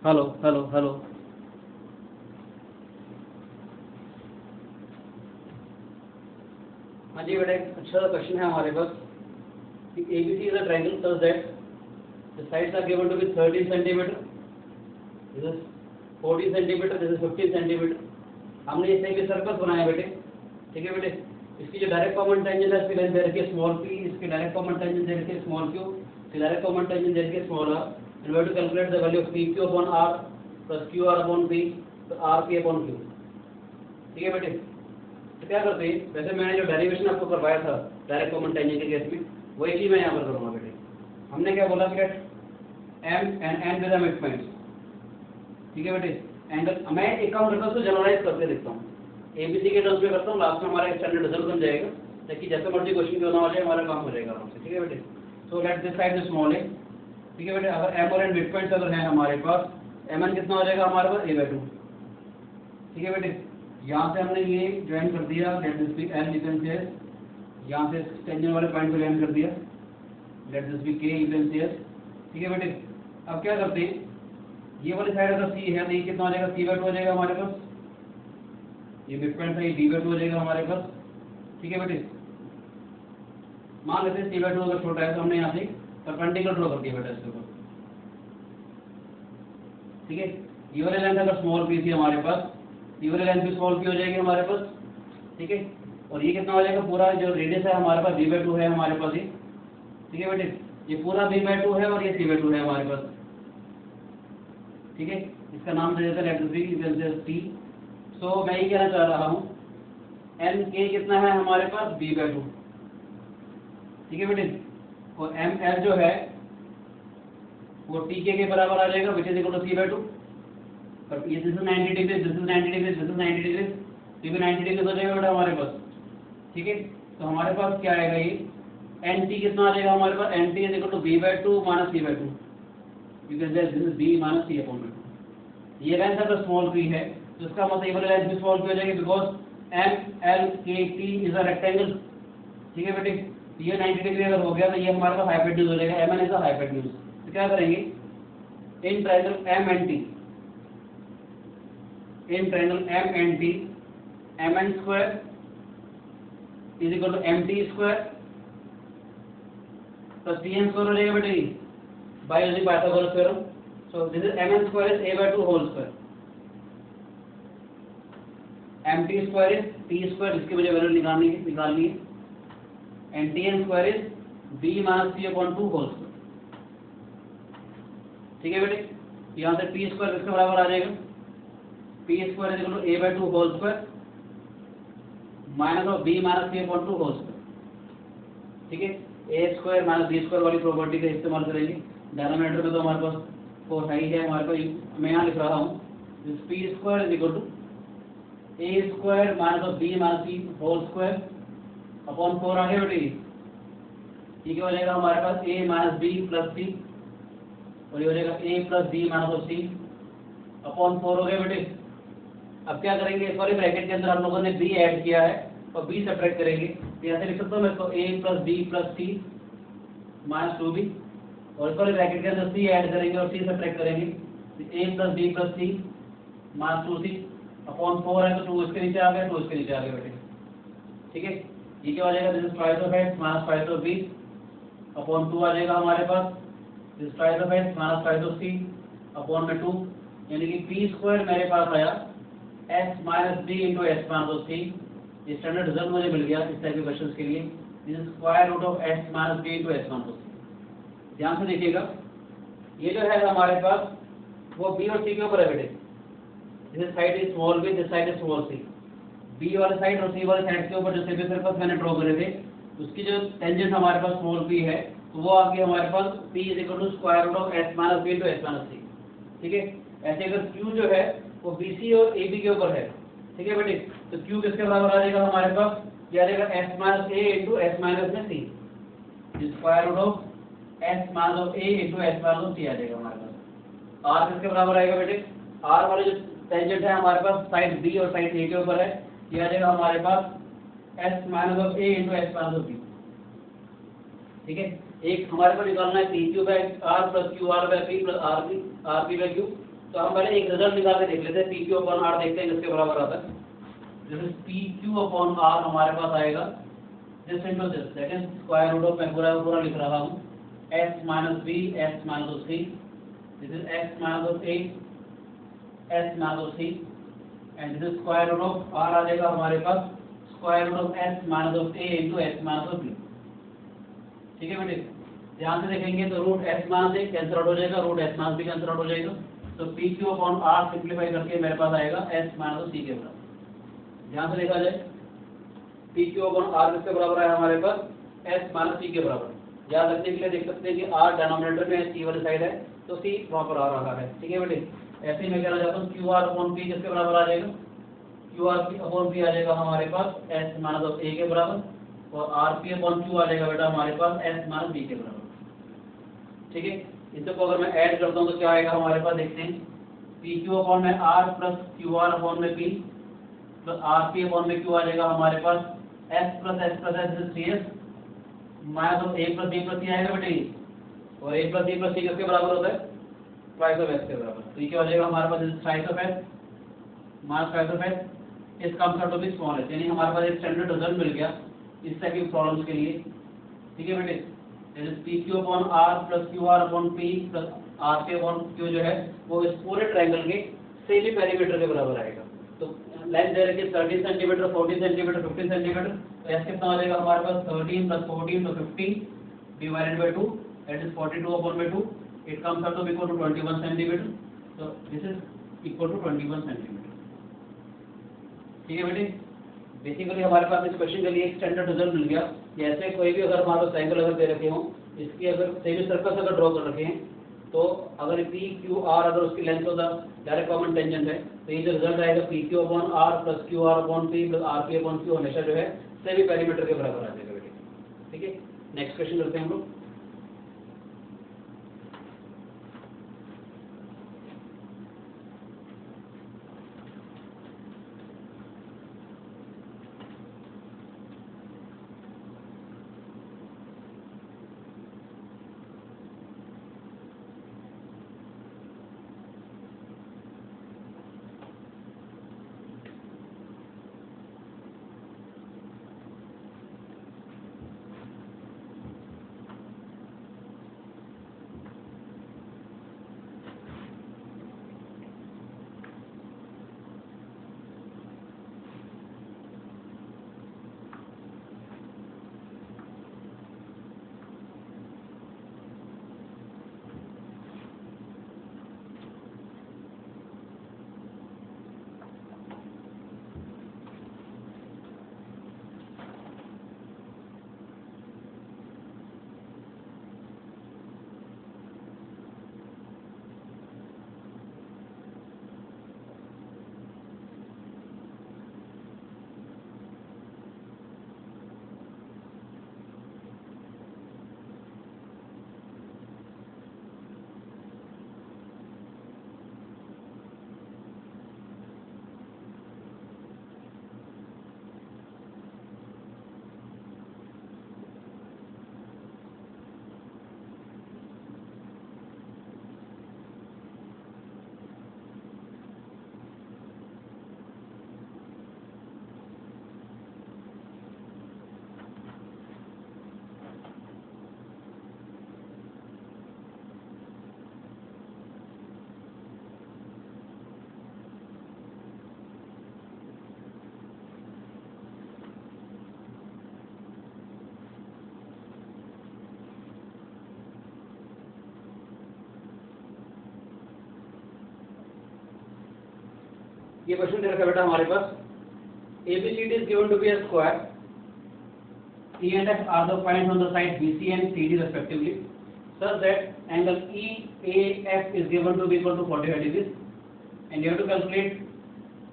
Hello hello hello. हाँ जी बेटा, एक अच्छा सा क्वेश्चन है हमारे पास कि ABC is a triangle such that the sides are given to be 30 centimeter, this is 40 centimeter, this is 50 centimeter। हमने इसे भी सर्कल बनाया बेटे, ठीक है बेटे। इसकी जो डायरेक्ट कॉमन टेंजेंट है इसकी लेंथ दे रखी है स्मॉल p, इसकी डायरेक्ट कॉमन टेंजेंट दे रखी है स्मॉल q, इसकी डायरेक्ट कॉमन टेंजेंट दे रखी है small r, and we have to calculate the value of PQ upon r plus QR upon p, तो RP upon q, ठीक है बेटे। तो क्या करते हैं, वैसे मैंने जो डेरिवेशन आपको करवाया था डायरेक्ट कॉमन टेंजेंट के केस में, वही चीज मैं यहाँ पर करूँगा बेटे। हमने क्या बोला कि M and N with mid points, ठीक है बेटे। एंगल मैं एक काम करता हूँ तो जनरलाइज करके देखता हूँ, ABC के टर्म्स में करता हूँ, लास्ट में हमारा एक स्टैंडर्ड रिजल्ट बन जाएगा, ताकि जैसे मर्जी क्वेश्चन क्यों ना हो जाए हमारा काम हो जाएगा आराम से, ठीक है बेटे। So let this side is small है, ठीक है बेटे। अगर M और N मिड पॉइंट्स अगर हैं हमारे पास, Mn कितना हो जाएगा हमारे पास a/2, ठीक है बेटे। यहाँ से हमने ये ज्वाइन कर दिया, let this be L, you can say यहाँ से टेंजेंट वाले पॉइंट को ज्वाइन कर दिया, let this be K, you can say, ठीक है बेटे। अब क्या करते हैं, ये वाली साइड अगर C है तो ये कितना हो जाएगा, C/2 हो जाएगा हमारे पास, ये मिड पॉइंट है, ये D/2 हो जाएगा हमारे पास, ठीक है बेटे। मान लेते हैं C/2 अगर छोटा है तो हमने यहाँ से परपेंडिकुलर ड्रॉ कर दिया बेटा इसके ऊपर, ठीक है। ये वाली लेंथ अगर स्मॉल p थी हमारे पास, ये वाली लेंथ भी स्मॉल p हो जाएगी हमारे पास, ठीक है। और ये कितना हो जाएगा, पूरा जो रेडियस है हमारे पास b/2 है हमारे पास, ये ठीक है बेटे। ये पूरा b/2 है और ये c/2 है हमारे पास, ठीक है। इसका नाम दे देते हैं लेट T। सो मैं ये कहना चाह रहा हूँ Nk कितना है हमारे पास, b/2, ठीक है बेटे। और Ml जो है वो Tk के बराबर आ जाएगा, विच इज इक्वल टू c/2। पर ये this is 90 degree, this is 90 degree, this is 90 degree, ये भी 90 डिग्री हो जाएगा बेटा हमारे पास, ठीक है। तो हमारे पास क्या आएगा, ये Nt कितना आ जाएगा हमारे पास, Nt is equal to b/2 minus c/2, you can say this is b minus c upon 2। ये लेंथ अगर स्मॉल p है तो इसका मतलब ये वाली लेंथ भी स्मॉल p हो जाएगी, because MLKT is a rectangle, ठीक है बेटे। ये 90 डिग्री अगर हो गया तो ये हमारे पास हाइपोटेन्यूज हो जाएगा, Mn इज अ हाइपोटेन्यूज। तो क्या करेंगे, in triangle MNT, in triangle MNT, Mn square is equal to MT square plus Tn square हो जाएगा बेटे, by using Pythagoras theorem. So this is Mn square is a/2 whole square, MT square is T square, इसकी मुझे value निकालनी है, and Tn square is b minus c upon 2 whole square, ठीक है बेटे। यहाँ से p स्क्वायर इसके बराबर आ जाएगा, p square is equal to a/2 whole square minus of b minus c upon 2 whole square, ठीक है। a square minus b square वाली प्रॉपर्टी का इस्तेमाल करेंगे। डिनोमिनेटर में तो हमारे पास 4 है ही है हमारे पास, मैं यहाँ लिख रहा हूँ p square is equal to a square minus of b minus c whole square upon 4 आ गया बेटे। ये क्या हो जाएगा हमारे पास, a minus b plus c, और ये हो जाएगा a plus b minus of c upon 4 हो गया बेटे। अब क्या करेंगे, इस वाले ब्रैकेट के अंदर हम लोगों ने b ऐड किया है और b सब्ट्रैक्ट करेंगे, तो ऐसे लिख सकता हूँ मैं इसको a plus b plus c minus 2b, और इस वाले ब्रैकेट के अंदर c ऐड करेंगे और c सब्ट्रैक्ट करेंगे, तो a plus b plus c minus 2c upon 4 है तो 2 इसके नीचे आ गया, 2 इसके नीचे आ गया बेटे, ठीक है। ये क्या हो जाएगा, this is twice of x minus twice of b upon 2 आ जाएगा हमारे पास, this twice of x minus twice of c upon में 2, यानी कि p स्क्वायर मेरे पास आया x minus b into x minus of c। ये स्टैंडर्ड रिजल्ट मुझे मिल गया इस टाइप के क्वेश्चंस के लिए, this is square root of x minus b into x minus of c। ध्यान से देखिएगा, ये जो है हमारे पास वो b और c के ऊपर है बेटे, this side is small b, this side is small c। b वाले साइड और c वाले साइड के ऊपर जो सेमी सर्कल मैंने ड्रॉ करे थे उसकी जो टेंजेंट हमारे पास स्मॉल p है, तो वो आ गई हमारे पास p is equal to square root of x minus b into x minus c, ठीक है। ऐसे अगर q जो है वो BC और AB के ऊपर है, ठीक है बेटे, तो q किसके बराबर आ जाएगा हमारे पास, ये आ जाएगा x minus a into x minus में c, square root of x minus of a into x minus of c आ जाएगा हमारे पास। r किसके बराबर आएगा बेटे, r वाले जो टेंजेंट है हमारे पास साइड b और साइड a के ऊपर है, ये आ जाएगा हमारे पास s minus of a into x minus of b, ठीक है। एक हमारे पास निकालना है p cube by r plus q r by p plus r p by q, तो हम पहले एक रिजल्ट निकाल के देख लेते हैं, पी क्यू अपॉन आर देखते हैं किसके बराबर आता है। जैसे पी क्यू अपॉन आर हमारे पास आएगा this into this, that is square root of, मैं पूरा लिख रहा हूँ, x minus B X minus C, this is x minus A S minus C, and this is square root of R आ जाएगा हमारे पास square root of S minus A into x minus B. ठीक है बेटे, ध्यान से देखेंगे तो root S minus A cancel out हो जाएगा, root S minus B cancel out हो जाएगा, तो P Q upon R simplify करके मेरे पास आएगा एस माइनस सी के बराबर। ध्यान से देखा जाए पी क्यू अपॉन आर किसके बराबर है हमारे पास, एस माइनस सी के बराबर। याद रखने के लिए देख सकते हैं कि आर डिनोमिनेटर में सी वाली साइड है तो सी वहाँ पर आ रहा है। ठीक है बेटे, ऐसे ही मैं कहना चाहता हूँ क्यू आर अपॉन पी किसके बराबर आ जाएगा, Q R P upon P आ जाएगा हमारे पास एस माइनस ए के बराबर, और आर पी अपॉन क्यू आ जाएगा बेटा हमारे पास एस माइनस बी के बराबर। ठीक है, इसको अगर मैं ऐड करता हूँ तो क्या आएगा हमारे पास, देखते हैं, पी क्यू अपॉन में R plus Q R upon में P plus R P upon में क्यू आ जाएगा हमारे पास S plus S C S minus A plus B plus C आएगा बेटे, और A plus B plus C किसके बराबर होता है, ट्वाइस ऑफ एस के बराबर। तो ये क्या हो जाएगा हमारे पास twice of S minus twice of S, इस comes out to be small S, यानी हमारे पास एक स्टैंडर्ड रिजल्ट मिल गया इस टाइप की प्रॉब्लम्स के लिए। ठीक है बेटे, P Q upon R plus Q R upon P plus R P upon Q जो है वो इस पूरे ट्रायंगल के सेमी पेरीमीटर के बराबर आएगा। तो लेंथ दे रखी है 13 सेंटीमीटर, 14 सेंटीमीटर, 15 सेंटीमीटर, तो ऐसे कितना आ जाएगा हमारे पास 13 प्लस 14 तो 15 divided by 2 that is 42 upon by 2, it comes out to be equal to 21 centimetre, तो this is equal to 21 centimetre. ठीक है बेटे, बेसिकली हमारे पास इस क्वेश्चन के लिए एक स्टैंडर्ड रिजल्ट मिल गया। जैसे कोई भी अगर हमारे पास ट्रायंगल अगर दे रखे हों, इसकी अगर सेमी सर्कल अगर ड्रॉ कर रखे हैं, तो अगर पी क्यू आर अगर उसकी लेंथ होता डायरेक्ट कॉमन टेंजेंट है, तो ये जो रिजल्ट आएगा P Q upon R plus Q R upon P plus R P upon Q हमेशा जो है सेमी पेरीमीटर के बराबर आ जाएगा बेटे। ठीक है, नेक्स्ट क्वेश्चन करते हैं हम लोग। ये क्वेश्चन दे रखा है बेटा हमारे पास, ABCD is given to be a square, E and F are the points on the side BC and CD respectively, such that angle EAF is given to be equal to 45 degrees, and you have to calculate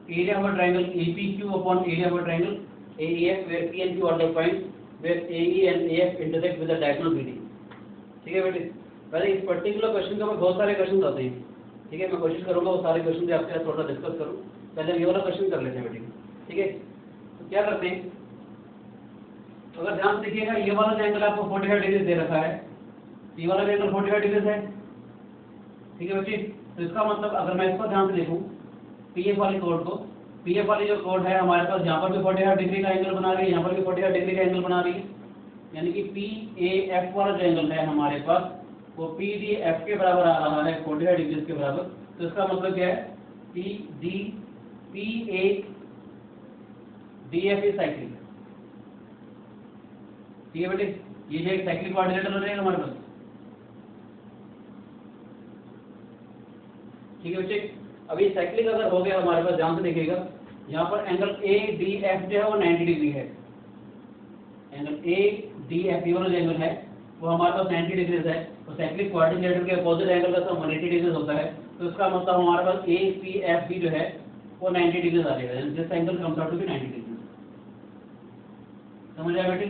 area of a triangle APQ upon area of a triangle AEF, where P and Q are the points where AE and AF intersect with the diagonal BD। ठीक है बेटे, पहले इस particular question के ऊपर बहुत सारे question आते हैं। ठीक है, मैं कोशिश करूंगा वो सारे क्वेश्चन भी आपके साथ थोड़ा डिस्कस करूं। पहले ये वाला क्वेश्चन कर लेते हैं बेटे। ठीक है, तो क्या करते हैं, अगर ध्यान से देखिएगा ये वाला एंगल आपको 45 डिग्री दे रखा है, ये वाला एंगल 45 डिग्री है। ठीक है बच्चे, तो इसका मतलब अगर मैं इसको ध्यान से देखूँ पीएफ वाली कोड को, पीएफ वाली जो कोड है हमारे पास यहाँ पर भी 45 डिग्री का एंगल बना रही है, यहाँ पर भी 45 डिग्री का एंगल बना रही है, यानी कि पी ए एफ वाला जो एंगल है हमारे पास वो पी डी एफ के बराबर आ रहा है 45 डिग्री के बराबर। तो इसका मतलब क्या है P D P A D F is cyclic. ठीक है बेटे, ये जो एक साइक्लिक कोऑर्डिनेटर हो जाएगा हमारे पास। ठीक है बच्चे, अभी साइक्लिक अगर हो गया हमारे पास, ध्यान से देखिएगा यहाँ पर एंगल ए डी एफ जो है वो 90 डिग्री है, एंगल ए डी एफ वाला जो एंगल है वो हमारे पास 90 डिग्री है, तो साइक्लिक कोऑर्डिनेटर के अपोजिट एंगल का सम 180 डिग्री होता है। तो इसका मतलब हमारे पास ए पी एफ बी जो है वो 90 डिग्री आ जाएगा, this angle comes out to be 90 degree. समझ आया बेटे?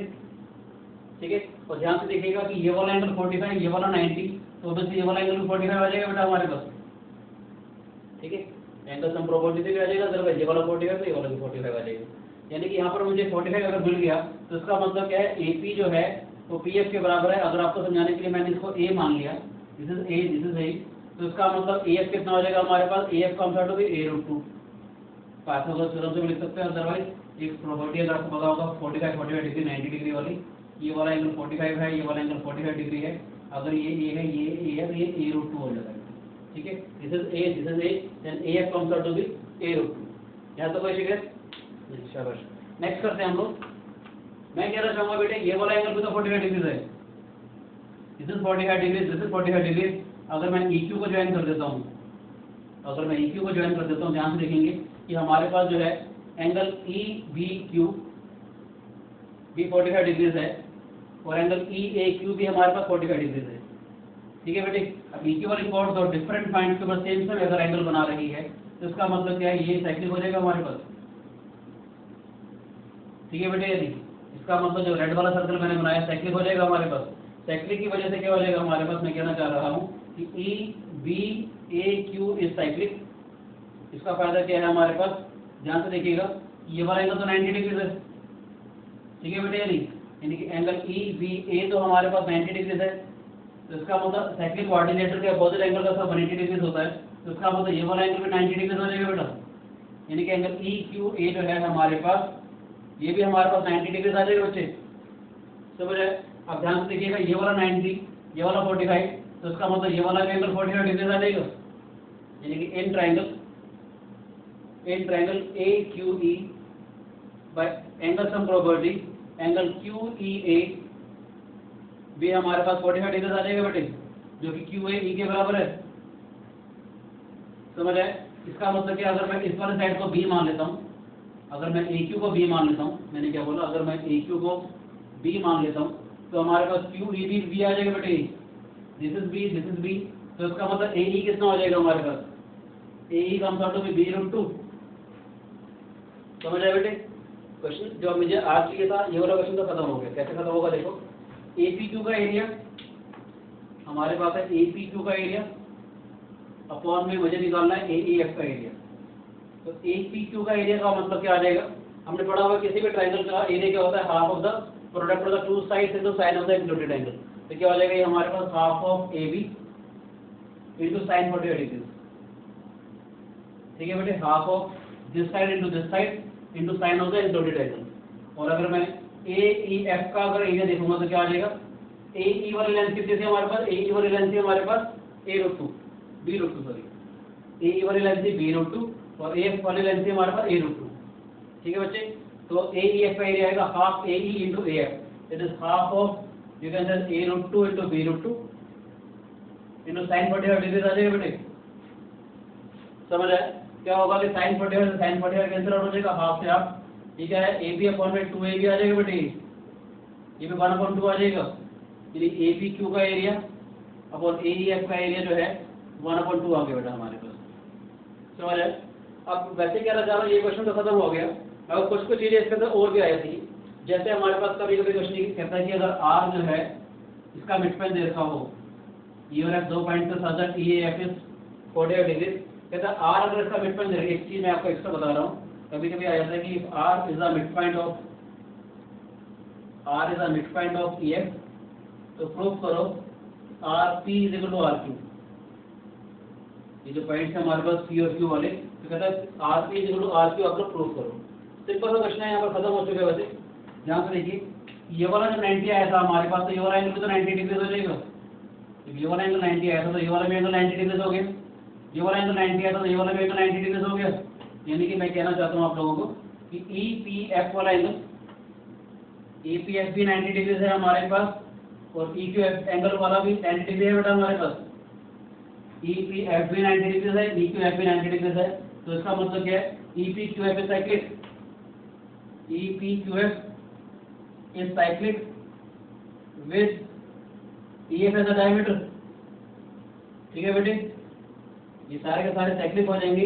ठीक है, और ध्यान से देखिएगा कि ये वाला एंगल 45, ये वाला 90, तो ऑब्वियसली ये वाला एंगल भी 45 आ जाएगा बेटा हमारे पास। ठीक है, एंगल सम प्रोबेबिलिटी भी आ जाएगा, अदरवाइज ये वाला 45 तो ये वाला भी 45 आ जाएगा। यानी कि यहाँ पर मुझे 45 अगर मिल गया तो इसका मतलब क्या है AP जो है वो PF के बराबर है। अगर आपको समझाने के लिए मैंने इसको A मान लिया, this is A, this is A, तो इसका मतलब AF कितना हो जाएगा हमारे पास, AF comes out to be A√2। Pythagoras theorem से भी लिख सकते हैं, अदरवाइज एक प्रॉपर्टी अगर आपको पता होगा 45 डिग्री 90 डिग्री वाली, ये वाला एंगल 45 है, ये वाला एंगल 45 डिग्री है, अगर ये A है, ये A है, तो ये A√2 हो जाता है। ठीक है, this is A, this is A, then AF comes out to be A√2। यहाँ तो कोई शिकायत? शाबाश। नेक्स्ट करते हैं हम लोग। मैं कह रहा चाहूंगा बेटे ये वाला एंगल भी तो 45 डिग्री है, this is 45 degree, this is 45 degree. अगर मैं EQ को ज्वाइन कर देता हूँ, अगर मैं EQ को ज्वाइन कर देता हूँ, ध्यान से देखेंगे कि हमारे पास जो है एंगल EBQ भी 45 डिग्री है और एंगल EAQ भी हमारे पास 45 डिग्री है। ठीक है बेटे, अब EQ वाली कोड और डिफरेंट पॉइंट के ऊपर सेम अगर एंगल बना रही है तो इसका मतलब क्या है, ये साइक्लिक हो जाएगा हमारे पास। ठीक है बेटे, यदि इसका मतलब जो रेड वाला सर्कल मैंने बनाया साइक्लिक हो जाएगा हमारे पास। साइक्लिक की वजह से क्या हो जाएगा हमारे पास, मैं कहना चाह रहा हूँ कि EBAQ इज साइक्लिक। इसका फायदा क्या है हमारे पास, ध्यान से देखिएगा, ये वाला एंगल तो 90 डिग्री है। ठीक है बेटे, यानी कि एंगल EBA तो हमारे पास 90 डिग्री है, तो इसका मतलब साइक्लिक कोऑर्डिनेटर के अपोजिट एंगल का सब 180 डिग्री होता है, तो इसका मतलब ये वाला एंगल भी 90 डिग्री हो जाएगा बेटा। यानी कि एंगल EQA जो है हमारे पास, ये भी हमारे पास 90 डिग्री आ जाएगा बच्चे। समझ आए? अब ध्यान से देखिएगा, ये वाला 90, ये वाला 45, तो इसका मतलब ये वाला भी एंगल 45 डिग्री आ जाएगा। यानी कि in triangle AQE by angle sum probability angle QEA भी हमारे पास 45 डिग्री आ जाएगा बेटे, जो कि QAE के बराबर है। समझ आए? इसका मतलब कि अगर मैं इस वाले साइड को B मान लेता हूँ, अगर मैं AQ को B मान लेता हूँ, मैंने क्या बोला, अगर मैं AQ को B मान लेता हूँ तो हमारे पास QEB भी आ जाएगा बेटे, this is B, this is B, तो इसका मतलब AE कितना हो जाएगा हमारे पास, AE comes out to be B√2। समझ आए बेटे? क्वेश्चन जो मुझे आज चाहिए था ये वाला क्वेश्चन तो खत्म हो गया। कैसे खत्म होगा देखो, APQ का एरिया हमारे पास है, APQ का एरिया अपॉन में मुझे निकालना है AEF का एरिया। तो APQ का एरिया का मतलब क्या आ जाएगा, हमने पढ़ा हुआ किसी भी ट्रायंगल का एरिया क्या होता है, half of the product of the two sides into sine of the included angle. तो क्या हो जाएगा ये हमारे पास half of AB into sine 45 degree. ठीक है बेटे, half of this side into this side into sine of the included angle. और अगर मैं AEF का अगर एरिया देखूंगा तो क्या आ जाएगा, AE वाली लेंथ कितनी थी हमारे पास, AE वाली लेंथ थी हमारे पास B√2 सॉरी, AE वाली लेंथ थी B√2 और AF वाली लेंथ थी हमारे पास A√2। ठीक है बच्चे, तो AEF का एरिया आएगा half AE into AF, it is half of you can say A√2 into B√2 into sine 45 degree आ जाएगा बेटे। समझ आया? क्या होगा कि साइन 45 से साइन 45 कैंसिल आउट हो जाएगा, हाफ से हाफ। ठीक है, AB अपॉन में 2AB आ जाएगा बेटे, ये भी 1/2 आ जाएगा। यानी APQ का एरिया अपॉन AEF का एरिया जो है 1/2 आ गया बेटा हमारे पास। समझ आया? अब वैसे क्या रहा जा, ये क्वेश्चन तो खत्म हो गया। अब कुछ चीजें इसके अंदर और भी आई थी, जैसे हमारे पास कभी कभी क्वेश्चन कहता है कि अगर R जो है इसका मिडपॉइंट दे रखा हो, E और F दो पॉइंट के साथ साथ EAF इज 45 डिग्री, कहता है R अगर इसका मिडपॉइंट दे रखा है, एक चीज मैं आपको एक्स्ट्रा बता रहा हूँ, कभी कभी आ जाता है कि R is the midpoint of EF, तो प्रूव करो RP is equal to RQ। ये जो पॉइंट्स है हमारे पास पी और क्यू वाले, तो कहता है R P is equal to R Q आप लोग प्रूव करो। सिंपल सा क्वेश्चन है, यहाँ पर खत्म हो चुका है। वैसे यहाँ पे देखिए ये वाला जब 90 आया था हमारे पास, तो ये वाला एंगल तो 90 डिग्री हो जाएगा। जब ये वाला एंगल 90 आया था तो ये वाला भी एंगल 90 डिग्री हो गया। ये वाला एंगल 90 आया था तो ये वाला भी एंगल 90 डिग्री हो गया। यानी कि मैं कहना चाहता हूँ आप लोगों को कि ई पी एफ वाला एंगल, ई पी एफ भी 90 डिग्री है हमारे पास, और ई क्यू एफ एंगल वाला भी 90 डिग्री है बेटा हमारे पास। ई पी एफ भी 90 डिग्री है, ई क्यू एफ भी 90 डिग्री है। तो इसका मतलब क्या है, E P Q F is cyclic, E P Q F is cyclic with E F as a diameter. ठीक है बेटे, ये सारे के सारे साइक्लिक हो जाएंगे।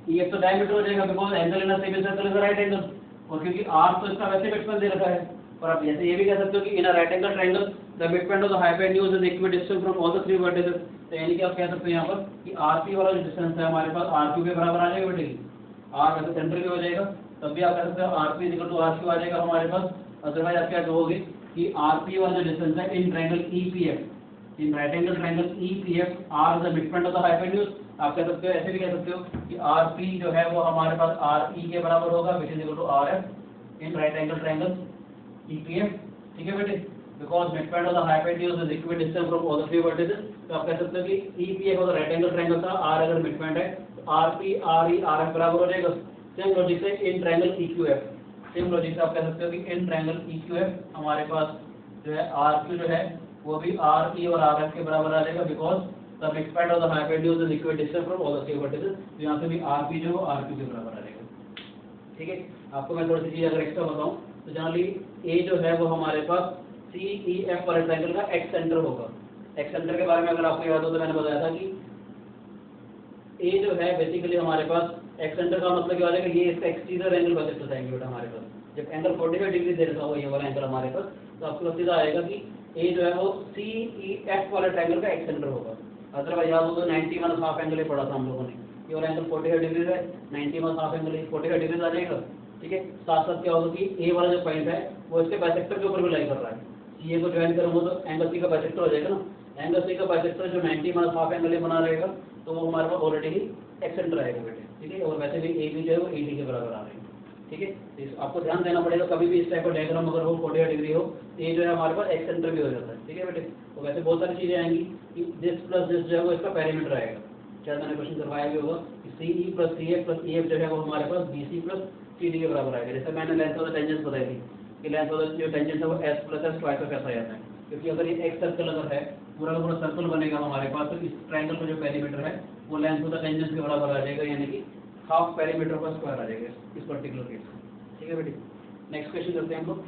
ई एफ तो डायमीटर हो जाएगा because angle in a semi circle is a right angle, और क्योंकि आर तो इसका वैसे मिडपॉइंट दे रखा है। और आप जैसे ये भी कह सकते हो कि in a right angle triangle the midpoint of the hypotenuse is equidistant from all the three vertices. तो यानी कि आप कह सकते हो यहाँ पर कि आर पी वाला जो डिस्टेंस है हमारे पास आर क्यू के बराबर आ जाएगा बेटे। आर वैसे सेंटर भी हो जाएगा, तब भी आप कह सकते हो R P equal to R Q आ जाएगा हमारे पास। अदरवाइज आप क्या कहोगे कि आर पी वाला जो डिस्टेंस है इन triangle E P F, in right angle triangle E P F are the midpoint of the hypotenuse. आप कह सकते हो, ऐसे भी कह सकते हो कि आर पी जो है वो हमारे पास आर ई के बराबर होगा, which is equal to R F in right angle triangle E P F. ठीक है बेटे, because midpoint of the hypotenuse is equidistant from all the three vertices. तो आप कह सकते हो कि ई पी एफ और राइट एंगल ट्रायंगल था, आर अगर मिडपॉइंट है तो R P R E R F बराबर हो जाएगा। सेम लॉजिक से in triangle E Q F, same logic से आप कह सकते हो कि in triangle E Q F हमारे पास जो है आर क्यू जो है वो भी आर ई और आर एफ के बराबर आ जाएगा, because the midpoint of the hypotenuse is equidistant from all the three vertices. तो यहाँ से भी आर पी जो आर क्यू के बराबर आ जाएगा। ठीक है, आपको मैं थोड़ी सी चीज़ अगर एक्स्ट्रा बताऊँ तो जनरली ए जो है वो हमारे पास सी ई एफ वाले ट्रायंगल का एक्स सेंटर होगा। एक्स सेंटर के बारे में अगर आपको याद हो तो मैंने बताया था कि ए जो है बेसिकली हमारे पास एक्स सेंटर का मतलब क्या हो जाएगा, ये इसका एक्सटीरियर एंगल बाइसेक्टर आएंगे बेटा हमारे पास। जब एंगल 45 डिग्री दे रखा होगा ये वाला एंगल हमारे पास, तो आपको सीधा आएगा कि ए जो है वो सी ई एफ वाले ट्रायंगल का एक्स सेंटर होगा। अदरवाइज याद हो तो 90 माइनस हाफ एंगल ही पढ़ा था हम लोगों ने, ये वाला एंगल 45 डिग्री है, 90 माइनस हाफ एंगल 45 डिग्री आ जाएगा। ठीक है, साथ साथ क्या होगा कि ए वाला जो पॉइंट है वो इसके बाइसेक्टर के ऊपर भी लाई कर रहा है। सी ए को ज्वाइन करूँगा तो एंगल सी का बाइसेक्टर हो जाएगा ना, एंगल सी का बाइसेक्टर जो 90 माइनस हाफ एंगल ही बना रहेगा, तो वो हमारे पास ऑलरेडी ही एक्स सेंटर आएगा बेटे। ठीक है, और वैसे भी ए भी जो है वो 80 के बराबर आ रहे हैं। ठीक है, तो आपको ध्यान देना पड़ेगा, कभी भी इस टाइप का डायग्राम अगर हो 45 डिग्री हो, ए जो है हमारे पास एक्स सेंटर भी हो जाता है। ठीक है बेटे, तो वैसे बहुत सारी चीज़ें आएंगी कि दिस प्लस दिस जो है वो इसका पैरामीटर आएगा। शायद मैंने क्वेश्चन करवाया भी होगा कि C E plus C F plus E F जो है वो हमारे पास B C plus C D के बराबर आएगा। जैसे मैंने लेंथ ऑफ द टेंजेंट बताई थी कि लेंथ ऑफ द जो टेंजेंट है वो S plus S twice of S आ जाता है, क्योंकि अगर ये एक सर्कल अगर है पूरा का पूरा सर्कल बनेगा हमारे पास, तो इस ट्रायंगल का जो पेरीमीटर है वो लेंथ ऑफ द टेंजेंट के बराबर आ जाएगा, यानी कि हाफ पेरीमीटर का स्क्वायर आ जाएगा इस पर्टिकुलर केस में। ठीक है बेटी, नेक्स्ट क्वेश्चन करते हैं हम लोग।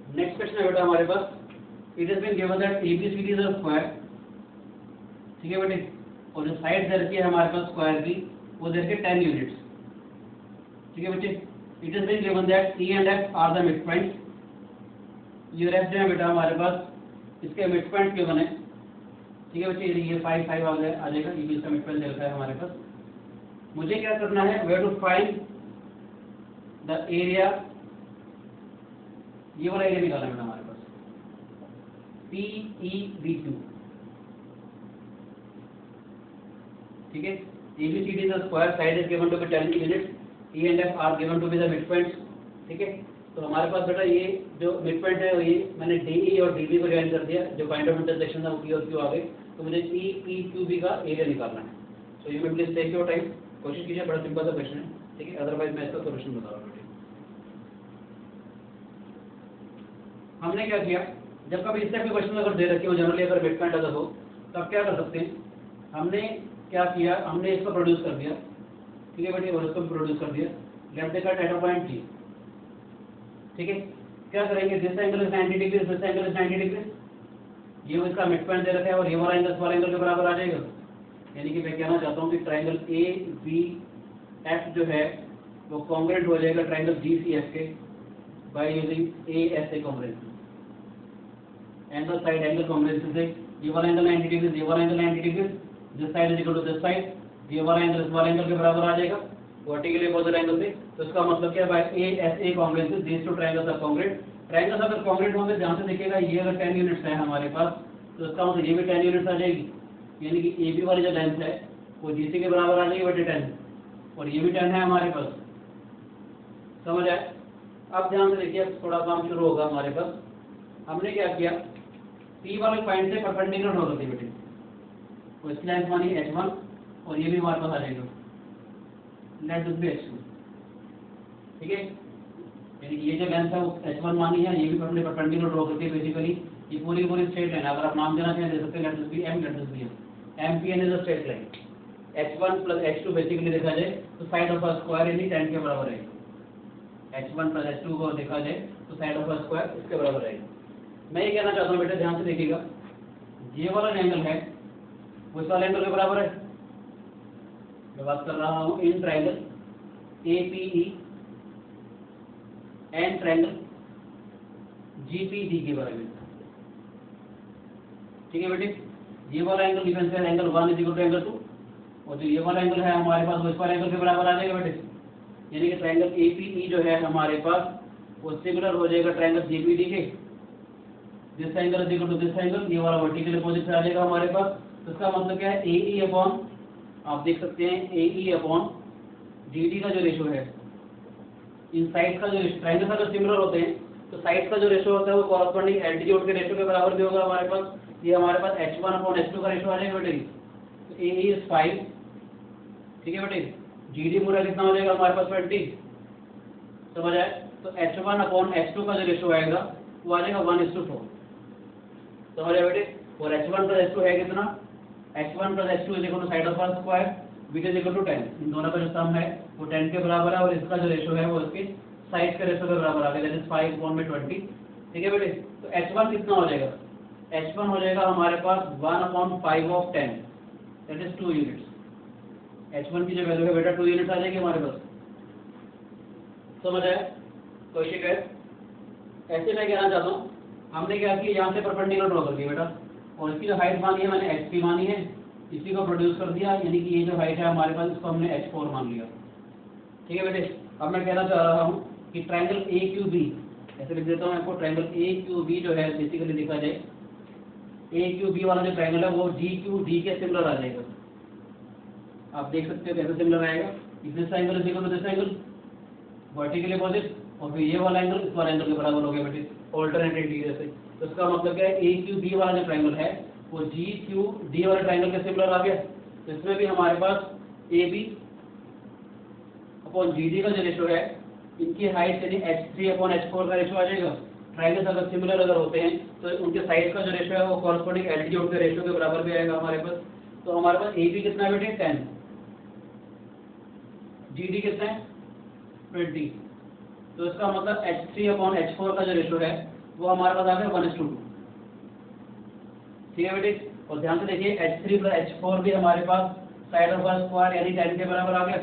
नेक्स्ट क्वेश्चन है बेटा हमारे पास, it is been given that ABCD is a square. ठीक है बेटे, और जो साइड दे रखी है हमारे पास स्क्वायर की वो दे रखी है 10 यूनिट्स। ठीक है बेटे, it is been given that E and F are the midpoint. ये एफ जो है बेटा हमारे पास इसके मिड पॉइंट के बने। ठीक है बच्चे, ये 5 5 आ जाएगा, ये भी इसका मिड पॉइंट दे रखा है हमारे पास। मुझे क्या करना है, where to find the area, ये वाला एरिया निकालना है हमारे पास पी ई बी क्यू। ठीक है, ABCD is a square, side is given to be 10 units, E and F are given to be the midpoints. ठीक है, तो हमारे पास बेटा ये जो midpoint है ये मैंने DE और DB को ज्वाइन कर दिया, जो पॉइंट ऑफ इंटरसेक्शन है वो P और Q आ गए, तो मुझे PQB का एरिया निकालना है। So you may please take your time, कोशिश कीजिए, बड़ा सिंपल सा क्वेश्चन है, ठीक है, अदरवाइज मैं इसका सोल्यूशन बता रहा हूँ। हमने क्या किया, जब कभी इस टाइप के क्वेश्चन अगर दे रखे हो, जनरली अगर मिडपॉइंट अगर हो, तब क्या कर सकते हैं, हमने क्या किया, हमने इसको प्रोड्यूस कर दिया, ठीक है बेटे, और इसको प्रोड्यूस कर दिया, let the cut at a point G, ठीक है, क्या करेंगे, this angle is 90 degree, this angle is 90 degree, ये इसका मिडपॉइंट दे रखा है और ये वाला एंगल इस वाले एंगल के बराबर आ जाएगा। यानी कि मैं कहना चाहता हूँ कि ट्राइंगल ABF जो है वो कॉन्ग्रुएंट हो जाएगा ट्राइंगल GCF के by using ASA congruency, angle side angle congruency से, ये वाला एंगल 90 डिग्री, ये वाला angle 90 degree, this side is equal to this side, ये वाला एंगल इस वाले एंगल के बराबर आ जाएगा वर्टिकली अपोजिट एंगल से। तो इसका मतलब क्या है, by ASA congruency these two triangles are congruent. Triangles अगर कॉन्ग्रुएंट होंगे, ध्यान से देखिएगा, ये अगर 10 यूनिट्स है हमारे पास, तो इसका मतलब ये भी 10 यूनिट्स आ जाएगी, यानी कि AB वाली जो लेंथ है वो GC के बराबर आ जाएगी बटे 10, और ये भी 10 है हमारे पास, समझ आए। अब ध्यान से देखिए, थोड़ा काम शुरू होगा हमारे पास। हमने क्या किया, P वाले पॉइंट से परपेंडिकुलर हो रही बेटे, तो इसकी लेंथ मानी H1 और ये भी हमारे पास आ जाएगा, लेट दिस बी H2, ठीक है, यानी कि ये जो लेंथ है वो H1 मानी है, ये भी अपने परपेंडिकुलर ड्रॉ करके बेसिकली ये पूरी स्ट्रेट लाइन, अगर आप नाम देना चाहें दे सकते हैं, let this be M, let this be M, MPN is a straight line, H1 plus H2 basically देखा जाए तो साइड ऑफ अ स्क्वायर यानी 10 के बराबर है, H1 प्लस H2 को देखा जाए तो साइड ऑफ अ स्क्वायर इसके बराबर है। मैं ये कहना चाहता हूँ बेटा, ध्यान से देखिएगा, ये वाला एंगल है वो इस वाले एंगल के बराबर है, मैं बात कर रहा हूँ in triangle APE and triangle GPD के बारे में, ठीक है बेटे। ये वाला angle differential angle 1 is equal to angle 2, और जो ये वाला एंगल है हमारे पास वो इस वाले एंगल के बराबर आ जाएगा बेटे, यानी कि ट्रायंगल APE जो है हमारे पास वो सिमिलर हो जाएगा ट्रायंगल GPD के, this angle is equal to this angle, ये वाला वर्टिकल अपोजिट से आ जाएगा हमारे पास। तो इसका मतलब क्या है, AE अपॉन, आप देख सकते हैं AE अपॉन GD का जो रेशो है, इन साइड का जो ट्रायंगल अगर सिमिलर होते हैं तो साइड का जो रेशो होता है वो कॉरस्पॉन्डिंग एल्टीट्यूड के रेशो के बराबर भी होगा हमारे पास। ये हमारे पास H1 अपॉन H2 का रेशो आ जाएगा बेटे, तो AE इज 5, ठीक है बेटे, GD पूरा कितना हो जाएगा हमारे पास 20, समझ आए। तो H1 अपॉन H2 का जो रेशो आएगा वो आ जाएगा 1:4, समझ आए बेटे। और H1 प्लस H2 है कितना, H1 plus H2 is equal to side of a square which is equal to 10, इन दोनों का जो सम है वो 10 के बराबर है, और इसका जो रेशो है वो इसके साइड के रेशो के बराबर आ गया, दैट इज 5/20, ठीक है बेटे। तो H1 कितना हो जाएगा, H1 हो जाएगा हमारे पास 1/5 of 10, that is 2 units. H1 की जो वैल्यू है बेटा 2 यूनिट्स आ जाएगी हमारे पास, समझ आया, कोई शिकायत। ऐसे मैं कहना चाहता हूँ, हमने क्या किया, यहाँ से परपेंडिकुलर ड्रॉ कर दिया बेटा, और इसकी जो हाइट मानी है मैंने H3 मानी है, इसी को प्रोड्यूस कर दिया, यानी कि ये जो हाइट है हमारे पास इसको हमने H4 मान लिया, ठीक है बेटे। अब मैं कहना चाह रहा हूँ कि ट्रायंगल AQB, ऐसे लिख देता हूँ आपको, ट्रायंगल AQB जो है बेसिकली देखा जाए, AQB वाला जो ट्रायंगल है वो GQD के सिमिलर आ जाएगा, आप देख सकते हो कैसे सिमिलर आएगा, this angle is equal to this angle vertically opposite, और फिर ये वाला एंगल इस वाले एंगल के बराबर हो गया बेटे, ऑल्टरनेटिव डिग्री से। तो इसका मतलब क्या है, AQB वाला जो ट्रायंगल है वो GQD वाले ट्रायंगल के सिमिलर आ गया। तो इसमें भी हमारे पास AB अपॉन GD का जो रेशो है, इनकी हाइट यानी H3 अपॉन H4 का रेशो आ जाएगा। ट्रायंगल्स अगर सिमिलर अगर होते हैं तो उनके साइड का जो रेशो है वो कॉरस्पॉन्डिंग एल्टीट्यूड के रेशो के बराबर भी आएगा हमारे पास। तो हमारे पास AB कितना है बेटे 10, GD कितना है 20, तो इसका मतलब H3 अपॉन H4 का जो रेशो है वो हमारे पास आ गया 1:2, ठीक है बेटे। और ध्यान से देखिए H3 प्लस H4 भी हमारे पास साइड ऑफ स्क्वायर यानी 10 के बराबर आ गया,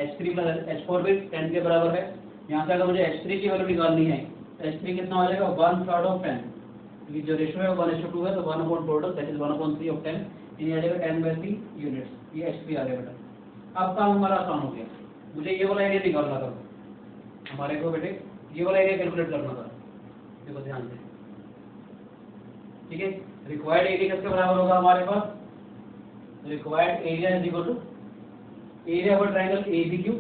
H3 प्लस H4 भी 10 के बराबर है। यहाँ से अगर मुझे H3 की वैल्यू निकालनी है तो H3 कितना हो जाएगा 1/3 ऑफ 10, क्योंकि जो रेशो है 1:2 है, तो 1/4 दैट इज 1/3 ऑफ 10, यानी आ जाएगा 10/3 यूनिट्स, ये H3 आ गया बेटा। अब काम हमारा आसान हो गया, मुझे ये वाला एरिया निकालना था हमारे को बेटे, ये वाला एरिया कैलकुलेट करना था, देखो ध्यान से, ठीक है। रिक्वायर्ड एरिया किसके बराबर होगा हमारे पास, required area is equal to area of triangle ABQ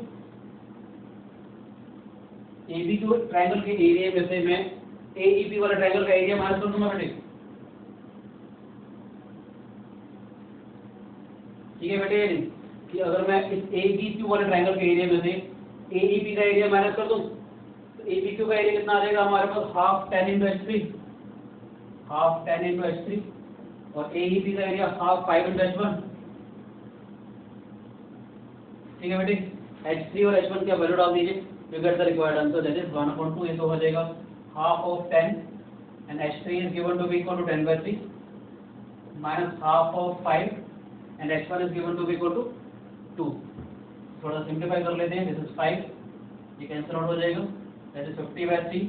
triangle के एरिया में से मैं एईपी वाला ट्रायंगल का एरिया माइनस कर दूंगा बेटे। ठीक है बेटे, कि अगर मैं इस एबीक्यू वाले ट्रायंगल के एरिया में से एईपी का एरिया माइनस कर दूं तो एबीक्यू का एरिया कितना आ जाएगा हमारे पास, हाफ tan into h3 और एईपी का एरिया हाफ 5 into h1। ठीक है बेटे, h3 और h1 का वैल्यू डाल दीजिए, you get the required answer, that is 1/2। ये तो हो जाएगा half of 10 and h3 is given to be equal to 10/3 minus half of 5 and h1 is given to be equal to 2। थोड़ा simplify कर लेते हैं, this is 5, ये cancel out हो जाएगा, that is 50/3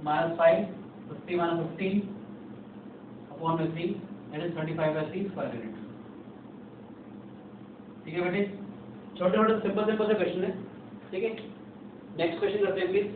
minus 5, 50 minus 15 upon 3, that is 35/3 square unit। ठीक है बेटे, छोटे छोटे सिंपल से क्वेश्चन है। ठीक है, नेक्स्ट क्वेश्चन करते हैं प्लीज।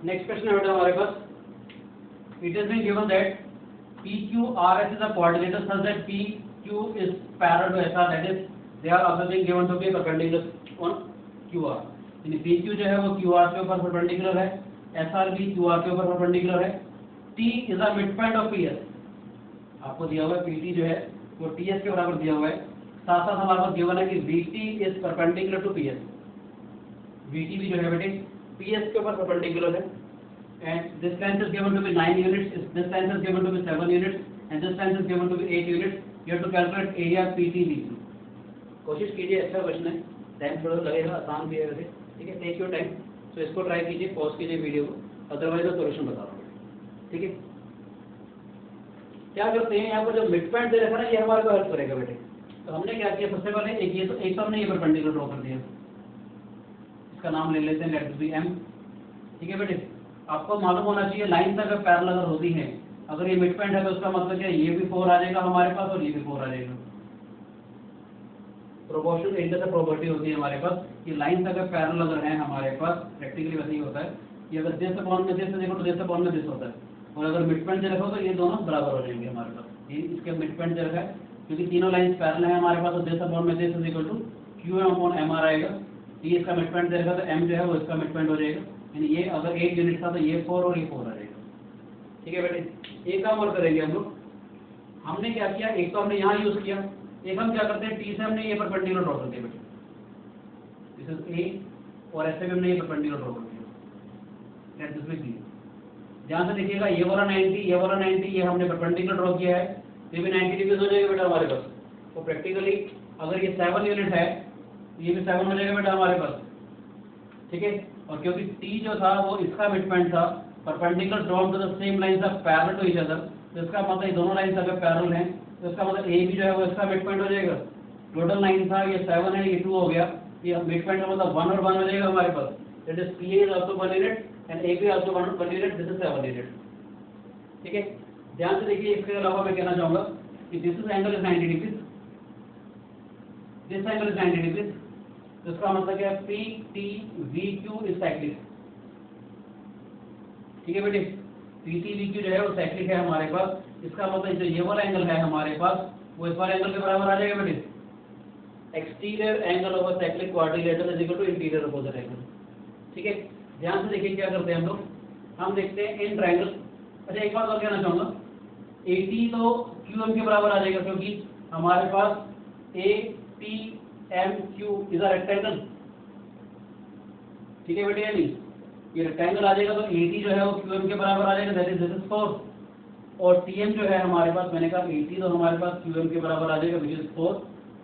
नेक्स्ट क्वेश्चन है बेटा हमारे पास, it is been given that PQRS is a coordinator such that PQ is parallel to SR, that is they are also being given to be perpendicular on QR। यानी PQ जो है वो QR के ऊपर परपेंडिकुलर है, SR भी QR के ऊपर परपेंडिकुलर है। T is a midpoint of PS, आपको दिया हुआ है PT जो है वो TS के बराबर दिया हुआ है। साथ साथ हमारे पास गिवन है कि VT is perpendicular to PS, VT भी जो है बेटे PS के ऊपर परपेंडिकुलर है। And this length is given to be 9 units, this length is given to be 7 units, and this length is given to be 8 units। You have to calculate area PTVQ। कोशिश कीजिए, अच्छा question है, time थोड़ा लगेगा, आसान भी है वैसे। ठीक है, टेक योर टाइम, तो इसको ट्राई कीजिए, पॉज कीजिए वीडियो को, अदरवाइज मैं सोल्यूशन बता रहा हूँ। ठीक है, क्या करते हैं यहाँ पर जो मिड पॉइंट दे रखा ना, ये हमारे को हेल्प करेगा बेटे। तो हमने क्या किया, सबसे पहले एक हमने ये परपेंडिकुलर ड्रॉ कर दिया, इसका नाम ले लेते हैं, लेट बी M। ठीक है बेटे, आपको मालूम होना चाहिए लाइन अगर पैरेलल अगर होती है, अगर ये मिड पॉइंट है तो उसका मतलब क्या, ये भी 4 आ जाएगा हमारे पास और ये भी 4 आ जाएगा। प्रोपोर्शनल एरिया से प्रॉपर्टी होती है हमारे पास, ये लाइन अगर पैरेलल अगर है हमारे पास, प्रैक्टिकली वैसे ही होता है, ये अगर दिस अपॉन में दिस देखो तो दिस अपॉन में दिस होता है, और अगर मिड पॉइंट देखो तो ये दोनों बराबर हो जाएंगे हमारे पास। ये इसके मिड पॉइंट रखा है क्योंकि तीनों लाइंस पैरेलल है हमारे पास, तो दिस अपॉन में this equal to QM upon MR आएगा। ये इसका मिड पॉइंट देखा तो M जो है वो इसका मिड पॉइंट हो जाएगा, यानी ये अगर 8 यूनिट था तो ये 4 और ये 4 आ जाएगा। ठीक है बेटे, एक काम और करेंगे हम लोग, हमने क्या किया, एक तो हमने यहाँ यूज किया, एक हम क्या करते हैं, T से हमने ये परपेंडिकुलर ड्रॉ कर दिया बेटे, दिस इज A, और ऐसे भी हमने ये परपेंडिकुलर ड्रॉ कर दिया। लेट दिस बी क्लियर, ध्यान से देखिएगा, ये वाला 90 ये हमने परपेंडिकुलर ड्रॉ किया है, ये भी 90 डिग्री हो जाएगा बेटा हमारे पास। तो प्रैक्टिकली अगर ये 7 यूनिट है ये भी 7 हो जाएगा बेटा हमारे पास। ठीक है, और क्योंकि T जो था वो इसका मिड पॉइंट था, perpendicular drawn to the same lines of parallel to each other, तो इसका मतलब ये दोनों लाइंस अगर पैरेलल हैं तो इसका मतलब A भी जो है वो इसका मिड पॉइंट हो जाएगा। टोटल 9 था, ये 7 है, ये 2 हो गया, ये मिड पॉइंट का मतलब 1 और 1 हो जाएगा हमारे पास। That is PA is also 1 unit and AB also 1 unit, this is 7 unit. ठीक है, ध्यान से देखिए, इसके अलावा मैं कहना चाहूंगा कि this is angle is 90 degree, this angle is 90 degree, तो इसका मतलब क्या है, PTVQ इज साइक्लिक। ठीक है बेटे, PTVQ जो है वो साइक्लिक है हमारे पास, इसका मतलब जो ये वाला एंगल है हमारे पास वो इस वाले एंगल के बराबर आ जाएगा बेटे। Exterior angle of a cyclic quadrilateral is equal to interior opposite angle. ठीक है, ध्यान से देखिए क्या करते हैं हम लोग। हम देखते हैं इन ट्रायंगल। अच्छा एक बात और कहना चाहूंगा, 80 तो QM के बराबर आ जाएगा क्योंकि हमारे पास ATMQ इज अ रेक्टेंगल। ठीक है बेटे, या नहीं, ये रेक्टेंगल आ जाएगा तो 80 जो है वो QM के बराबर आ जाएगा, दैट इज दिस इज 4। और TM जो है हमारे पास, मैंने कहा 80 तो हमारे पास QM के बराबर आ जाएगा विच इज 4,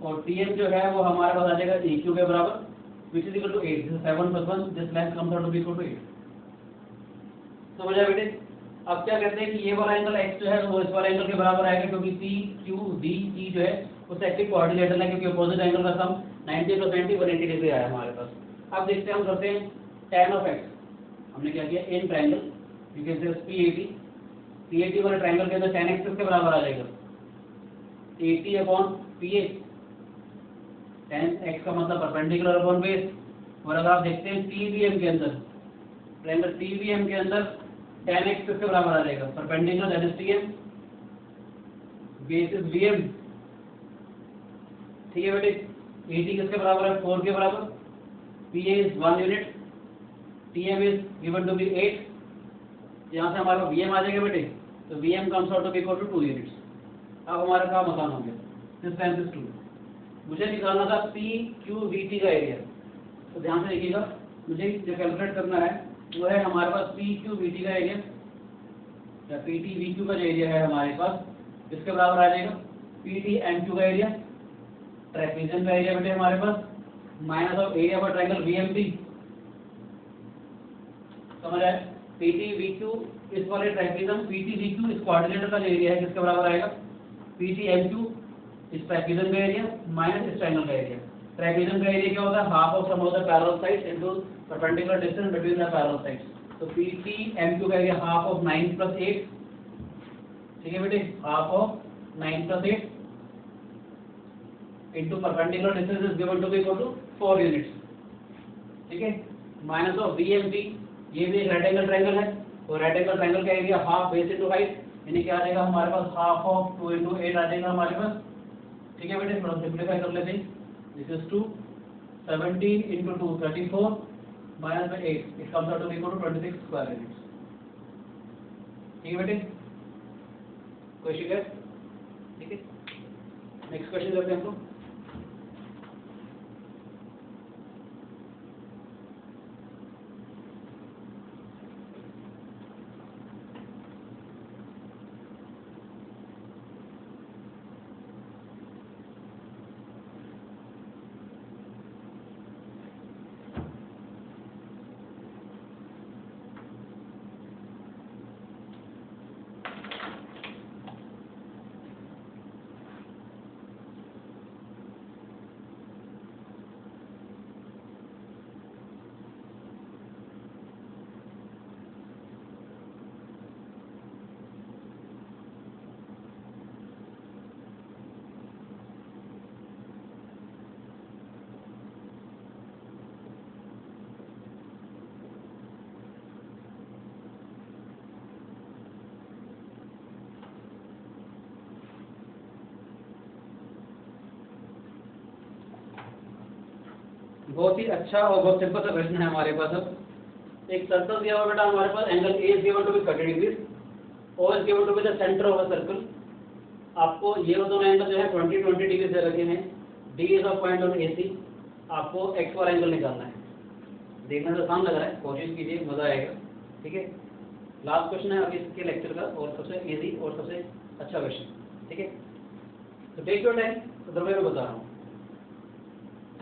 और TM जो है वो हमारे पास आ जाएगा AQ के बराबर which is equal to 8। This is 7 + 1, this length comes out to be equal to 8। समझ आया बेटे। अब क्या कहते हैं कि ये वाला एंगल x जो है वो इस वाले एंगल के बराबर आएगा क्योंकि PQDE जो है वो साइक्लिक क्वाड्रिलेटरल है, क्योंकि अपोजिट एंगल का सम 90 + 90 180 डिग्री आया हमारे पास। अब देखते हैं, हम करते हैं tan of x। हमने क्या किया, इन ट्रायंगल यू कैन से PAT वाले ट्रायंगल के अंदर tan x किसके बराबर आ जाएगा, 80/PA। tan x का मतलब परपेंडिकुलर अपॉन बेस। और अगर आप देखते हैं TBM के अंदर, ट्रायंगल TBM के अंदर tan x किसके बराबर आ जाएगा, perpendicular that is TM, base is BM। ठीक है बेटे, 80 किसके बराबर है, 4 के बराबर, PA is 1 unit, TM is given to be 8। यहाँ से हमारा VM आ जाएगा बेटे, तो VM comes out to be equal to 2 units. अब हमारा काम आसान हो गया, दिस लेंथ इज 2। मुझे निकालना था PQVT का एरिया, तो ध्यान से देखिएगा, मुझे जो कैलकुलेट करना है वो है हमारे पास PQVT का एरिया या PTVQ का जो एरिया है हमारे पास, इसके बराबर आ जाएगा PTMQ का एरिया, ट्रेपेजियम का एरिया बेटे हमारे पास, minus of area for triangle VMP। समझ आया, PTVQ इस वाले ट्रायंगल, PTVQ इस क्वाड्रिलेटर का जो एरिया है किसके बराबर आएगा, PTMQ इस ट्रायंगल का एरिया माइनस इस ट्रायंगल का एरिया। ट्रायंगल का एरिया क्या होता है, half of sum of the parallel sides into perpendicular distance between the parallel sides. तो PTMQ का एरिया हाफ ऑफ 9 + 8। ठीक है बेटे, half of 9 + 8 into perpendicular distance is given to be equal to 4 units. ठीक है, माइनस ऑफ VMP, ये भी एक राइट एंगल ट्रायंगल है, और राइट एंगल ट्रायंगल का area half base into height, यानी क्या आ जाएगा हमारे पास, हाफ ऑफ 2 × 8 आ जाएगा हमारे पास। ठीक है बेटे, थोड़ा सिंप्लीफाई कर लेते हैं, दिस इज 2, 17 × 2 34 माइनस में 8, it comes out to be equal to 26 square units. ठीक है बेटे, कोई शिकायत? ठीक है, नेक्स्ट क्वेश्चन करते हैं हम लोग। बहुत ही अच्छा और बहुत सिंपल सा क्वेश्चन है हमारे पास। अब एक सर्कल दिया हुआ बेटा हमारे पास, angle A is given to be 30 degree, O is given to be the centre of the circle. आपको ये दोनों एंगल जो है 20 डिग्री से रखे हैं, D is a point on AC। आपको x वाला एंगल निकालना है। देखने से आसान लग रहा है, कोशिश कीजिए, मजा आएगा। ठीक है, लास्ट क्वेश्चन है अभी इसके लेक्चर का, और सबसे इजी और सबसे अच्छा क्वेश्चन। ठीक है, तो टेक योर टाइम, तो मैं बता रहा हूँ,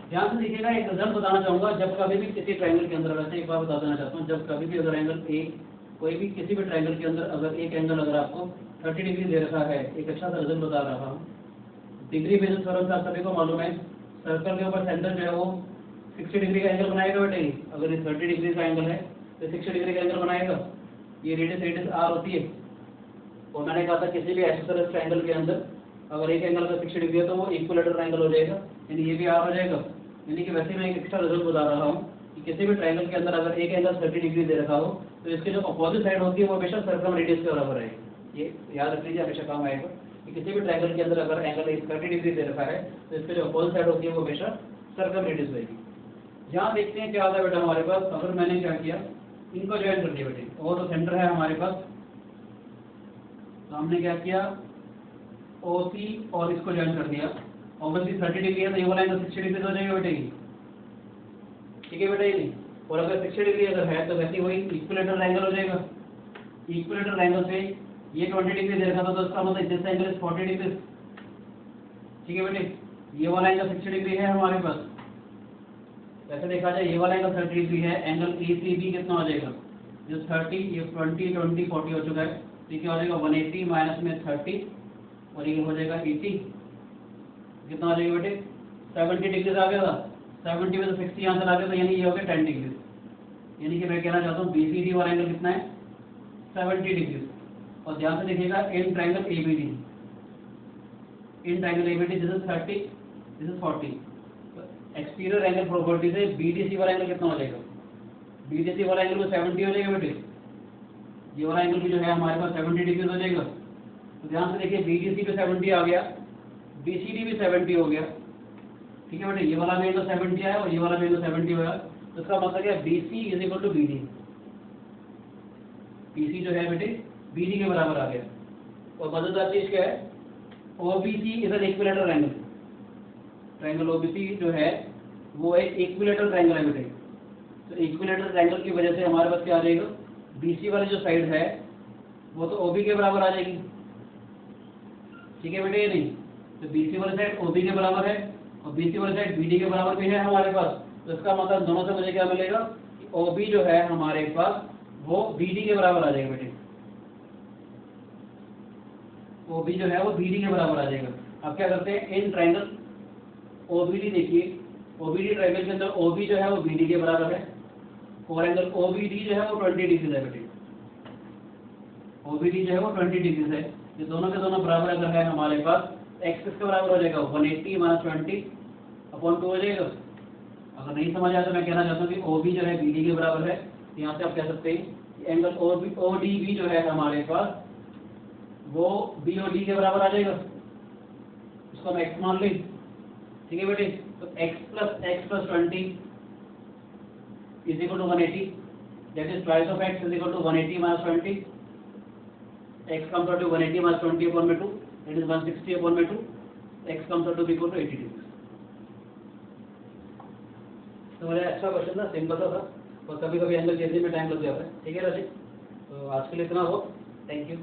ध्यान से देखिएगा। एक रिजल्ट बताना चाहूंगा, जब कभी भी किसी ट्रायंगल के अंदर, वैसे एक बार बता देना चाहता हूँ, जब कभी भी अगर एंगल ए, कोई भी किसी भी ट्रायंगल के अंदर अगर एक एंगल अगर आपको 30 डिग्री दे रखा है, एक अच्छा सा रिजल्ट बता रहा हूँ। डिग्री बेसिस थ्योरम आप सभी को मालूम है, सर्कल के ऊपर सेंटर जो है वो 60 डिग्री का एंगल बनाएगा बेटे। अगर ये 30 डिग्री का एंगल है तो 60 डिग्री का एंगल बनाएगा। ये रेडियस R होती है, और मैंने कहा था किसी भी आइसोसेलेस ट्रायंगल के अंदर अगर एक एंगल अगर 60 डिग्री है तो वो इक्विलेटरल ट्रायंगल हो जाएगा, यानी ये भी R हो जाएगा। यानी कि वैसे मैं एक एक्स्ट्रा रिजल्ट बता रहा हूँ कि किसी भी ट्रायंगल के अंदर अगर एक एंगल 30 डिग्री दे रखा हो तो इसके जो अपोजिट साइड होती है वो हमेशा सर्कम रेडियस के बराबर रहेगी। ये याद रख लीजिए, हमेशा काम आएगा। कि किसी भी ट्रायंगल के अंदर अगर एंगल 30 डिग्री दे रखा है तो इसके जो होल साइड होती है वो हमेशा सर्कम रेडियस होगी। यहाँ देखते हैं क्या आता है बेटा हमारे पास, अगर मैंने क्या किया, इनको ज्वाइन कर दिया बेटे, और तो सेंटर है हमारे पास, तो हमने क्या किया, OC और इसको ज्वाइन कर दिया। ऑब्वियसली 30 डिग्री है तो ये वाला एंगल 60 डिग्री हो जाएगा बेटे, ठीक है बेटा ये नहीं। और अगर 60 डिग्री अगर है तो वैसे वही इक्विलेटरल एंगल हो जाएगा। इक्विलेटरल एंगल से ये 20 डिग्री दे रखा था तो इसका मतलब दिस एंगल इज 40 डिग्री, ठीक है बेटे। ये वाला एंगल 60 डिग्री है हमारे पास, वैसे देखा जाए ये वाला एंगल 30 डिग्री है, एंगल ACB कितना हो जाएगा, जो 30 ये 20 20 40 हो चुका है, तो क्या हो जाएगा 180 माइनस में 30 और ये हो जाएगा 80, कितना हो जाएगा बेटे 70 डिग्री आ गया था, 70 में तो 60 यहाँ से आ गया था, यानी ये हो गया 10 डिग्री। यानी कि मैं कहना चाहता हूँ BCD वाला एंगल कितना है 70 डिग्री। और ध्यान से देखिएगा in triangle ABD, in triangle ABD this is 30 this is 40, exterior angle property से BDC वाला एंगल कितना हो जाएगा, BDC वाला एंगल को 70 हो जाएगा बेटे, ये वाला एंगल भी जो है हमारे पास 70 डिग्री हो जाएगा। तो ध्यान से देखिए BDC पे 70 आ गया, BCD भी 70 हो गया, ठीक है बेटे, ये वाला भी एंगल 70 आया और ये वाला भी एंगल 70 होगा, तो इसका मतलब क्या BC is equal to BD, BC जो है बेटे BD के बराबर आ गया। और मजेदार चीज क्या है, OBC is an equilateral angle, triangle OBC जो है वो एक इक्विलेटरल ट्रायंगल है बेटे। तो इक्विलेटरल ट्रायंगल की वजह से हमारे पास क्या आ जाएगा, BC वाली जो साइड है वो तो OB के बराबर आ जाएगी, ठीक है बेटे ये नहीं। तो BC वाली साइड OB के बराबर है और BC वाली साइड BD के बराबर भी है हमारे पास, तो इसका मतलब दोनों से मुझे क्या मिलेगा कि OB जो है हमारे पास वो BD के बराबर आ जाएगा बेटे, OB जो है वो BD के बराबर आ जाएगा। अब क्या करते हैं, इन ट्रायंगल OBD देखिए, OBD ट्रायंगल के अंदर OB जो है वो BD के बराबर है और एंगल OBD जो है वो 20 डिग्री है बेटे, OBD जो है वो 20 डिग्री है। ये दोनों के दोनों बराबर अगर है हमारे पास, x किसके बराबर हो जाएगा 180 माइनस 20/2 हो जाएगा। अगर नहीं समझ आया तो मैं कहना चाहता हूँ कि OB जो है BD के बराबर है, यहाँ से आप कह सकते हैं एंगल ODB जो है हमारे पास वो BOD के बराबर आ जाएगा, इसको हम x मान लें, ठीक है बेटे। तो x plus 20 is equal to 180, that is twice of x is equal to 180 minus 20, x comes out to 180 minus 20 upon by 2, that is 160 upon by 2, x comes out to be equal to 80 degrees। तो मेरा अच्छा question था, simple था और कभी कभी angle changing में time लग जाता है, ठीक है राशि। तो आज के लिए इतना हो, थैंक यू।